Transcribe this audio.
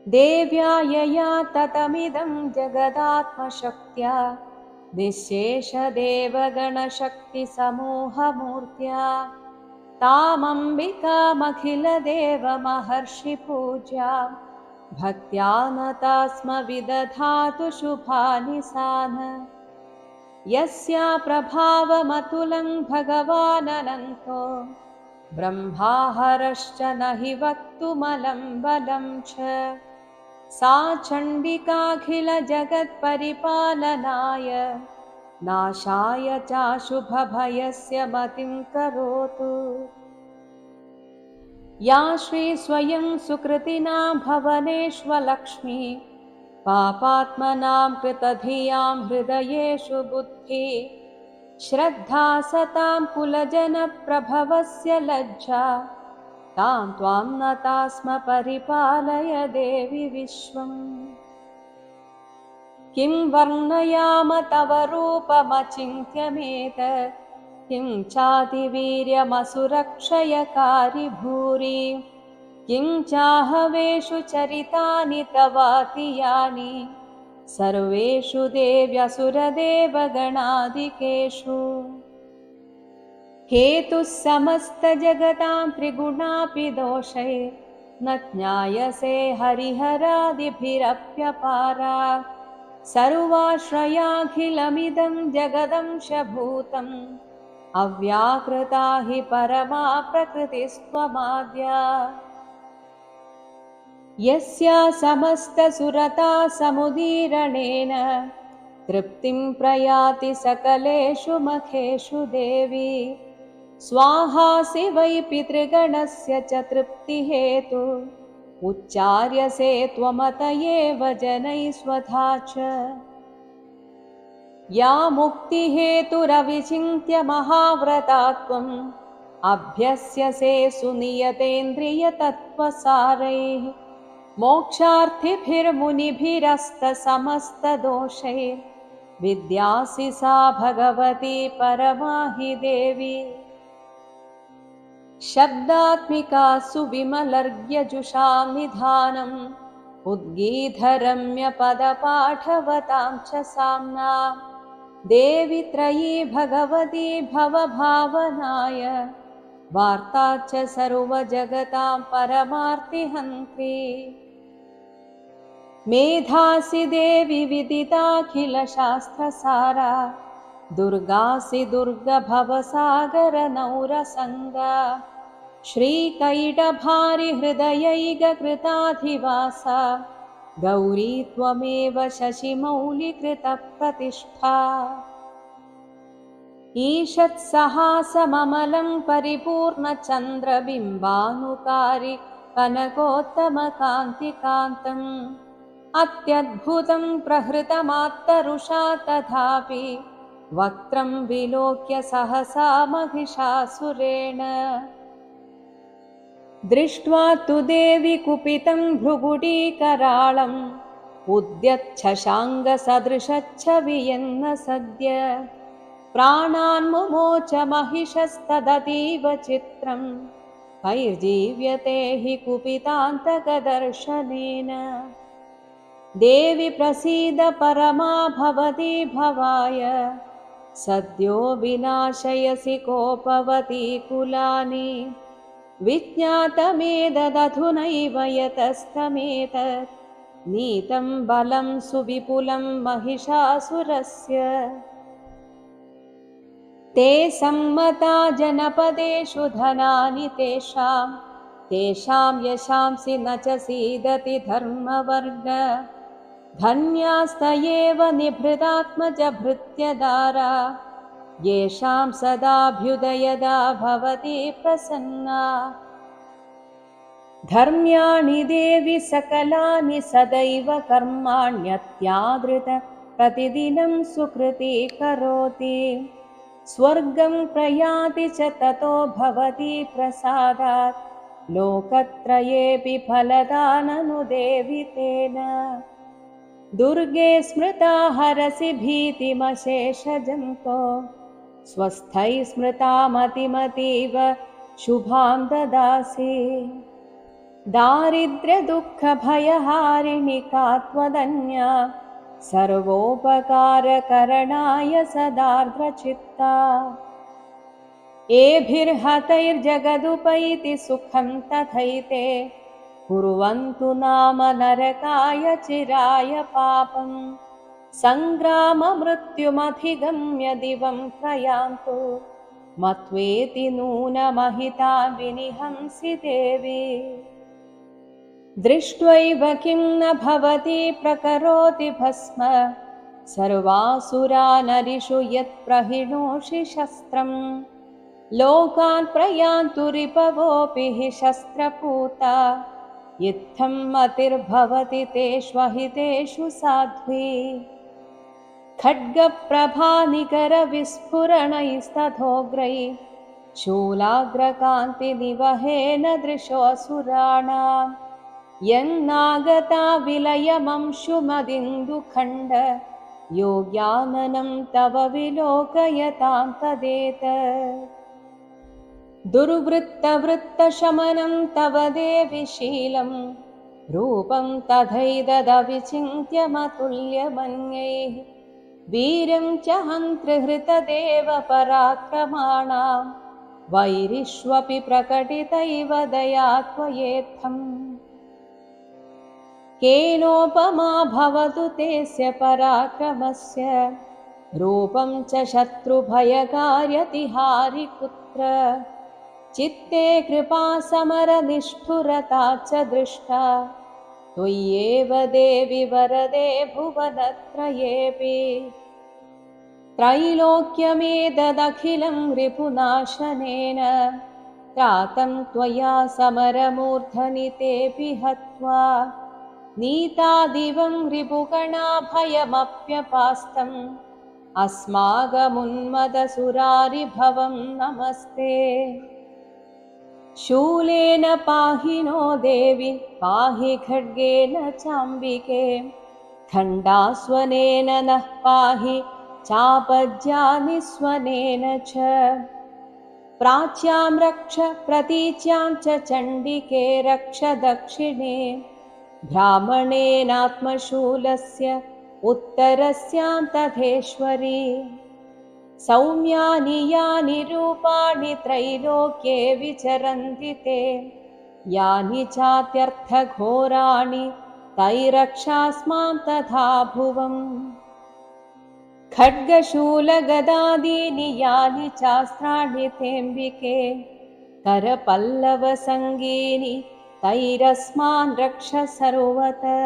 देव्या यया ततमिदं जगदात्मशक्त्या निःशेषदेवगणशक्तिसमूहमूर्त्या तामम्बिकामखिलदेवमहर्षिपूज्या भक्त्या नता स्म विदधातु शुभानि सान। यस्या प्रभावमतुलं भगवाननन्तो ब्रह्माहरश्च न हि वक्तुमलं बलं च सा चण्डिकाखिलजगत्परिपालनाय नाशाय चाशुभभयस्य मतिं करोतु। या श्रीस्वयं सुकृतिनां भवनेष्वलक्ष्मी पापात्मनां कृतधियां हृदयेषु बुद्धि श्रद्धा सतां कुलजनप्रभवस्य लज्जा तां त्वां नता स्म परिपालय देवि विश्वम्। किं वर्णयाम तव रूपमचिन्त्यमेतत् किं चातिवीर्यमसुरक्षयकारि भूरि किं चाहवेषु चरितानि तवातियानि सर्वेषु देव्यसुरदेवगणादिकेषु। हेतुः समस्तजगतां त्रिगुणापि दोषै न ज्ञायसे हरिहरादिभिरप्यपारा सर्वाश्रयाखिलमिदं जगदंशभूतम् अव्याकृता हि परमा प्रकृतिस्त्वमाद्या। यस्या समस्तसुरता समुदीरणेन तृप्तिं प्रयाति सकलेषु मखेषु देवी स्वाहासि वै पितृगणस्य च तृप्तिहेतु उच्चार्यसे त्वमत एव जनैः स्वधा च। या मुक्तिहेतुरविचिन्त्य महाव्रता त्वम् अभ्यस्यसे सुनियतेन्द्रियतत्त्वसारैः मोक्षार्थिभिर्मुनिभिरस्तसमस्तदोषैः विद्यासि सा भगवती परमा हि देवी। शब्दात्मिका सुविमलर्घ्यजुषां निधानम् उद्गीतरम्यपदपाठवतां च साम्ना देवी त्रयी भगवती भवभावनाय वार्ता च सर्वजगतां परमार्तिहन्त्री। मेधासि देवि विदिताखिलशास्त्रसारा दुर्गासि दुर्गभवसागरनौरसङ्गा श्रीकैटभारिहृदयैककृताधिवासा गौरी त्वमेव शशिमौलिकृतप्रतिष्ठा। ईषत्सहासममलं परिपूर्णचन्द्रबिम्बानुकारि कनकोत्तमकान्तिकान्तम् अत्यद्भुतं प्रहृतमात्तरुषा तथापि वक्त्रं विलोक्य सहसा महिषासुरेण। दृष्ट्वा तु देवि कुपितं भ्रुगुडीकराळम् उद्यच्छशाङ्गसदृशच्छ वियन्न सद्य प्राणान्मुमोच महिषस्तदतीव चित्रम् कैर्जीव्यते हि कुपितान्तकदर्शनेन। देवि प्रसीद परमा भवती भवाय सद्यो विनाशयसि कोपवती कुलानि विज्ञातमेतदधुनैव यतस्तमेतत् नीतं बलं सुविपुलं महिषासुरस्य। ते सम्मता जनपदेषु धनानि तेषां यशांसि न च सीदति धर्मवर्ग धन्यास्त एव निभृतात्मजभृत्यदारा येषां सदाभ्युदयदा भवति प्रसन्ना। धर्म्याणि देवि सकलानि सदैव कर्माण्यत्यादृत प्रतिदिनं सुकृती करोति स्वर्गं प्रयाति च ततो भवति प्रसादात् लोकत्रयेऽपि फलदा ननु देवि तेन। दुर्गे स्मृता हरसि भीतिमशेषजन्तो स्वस्थैः स्मृतामतिमतीव शुभां ददासि। दारिद्र्यदुःखभयहारिणि का त्वदन्या सर्वोपकारकरणाय सदार्द्रचित्ता एभिर्हतैर्जगदुपैति सुखं तथैते कुर्वन्तु नाम नरकाय चिराय पापम् सङ्ग्राममृत्युमधिगम्य दिवं प्रयान्तु मत्वेति नूनमहिता विनिहंसि देवी दृष्ट्वैव किं न भवति प्रकरोति भस्म सर्वासुरानरिषु यत्प्रहिणोषि शस्त्रम् लोकान् प्रयान्तु रिपवोऽपि हि शस्त्रपूता इत्थं मतिर्भवति तेष्वहितेषु साध्वी खड्गप्रभानिकरविस्फुरणैस्तथोग्रैः शूलाग्रकान्तिनिवहेन दृशोऽसुराणाम् यन्नागता विलयमंशुमदिन्दुखण्ड योग्याननं तव विलोकयतां तदेतत् दुर्वृत्तवृत्तशमनं तव देवि शीलं रूपं तथैददविचिन्त्यमतुल्यमन्यैः वीर्यं च हन्तृहृतदेव पराक्रमाणां वैरिष्वपि प्रकटितैव दया त्वयेत्थम् केनोपमा भवतु तेस्य पराक्रमस्य रूपं च शत्रुभयकार्यतिहारि कुत्र चित्ते कृपा समरनिष्ठुरता च दृष्टा त्वय्येव देवि वरदे भुवनत्रयेऽपि त्रैलोक्यमेतदखिलं रिपुनाशनेन त्रातं त्वया समरमूर्धनि तेऽपि हत्वा नीतादिवं रिपुगणाभयमप्यपास्तम् अस्माकमुन्मदसुरारिभवं नमस्ते शूलेन पाहि नो देवि पाहि खड्गेन चाम्बिके खण्डास्वनेन नः पाहि चापज्यानिस्वनेन च प्राच्यां रक्ष प्रतीच्यां च चण्डिके रक्ष दक्षिणे ब्राह्मणेनात्मशूलस्य उत्तरस्यां तथेश्वरी सौम्यानि यानि रूपाणि त्रैलोक्ये विचरन्ति ते यानि चात्यर्थघोराणि तैरक्षास्मां तथा भुवम् खड्गशूलगदादीनि यानि चास्त्राणि तेऽम्बिके करपल्लवसङ्गीनि तैरस्मान् रक्ष सर्वतः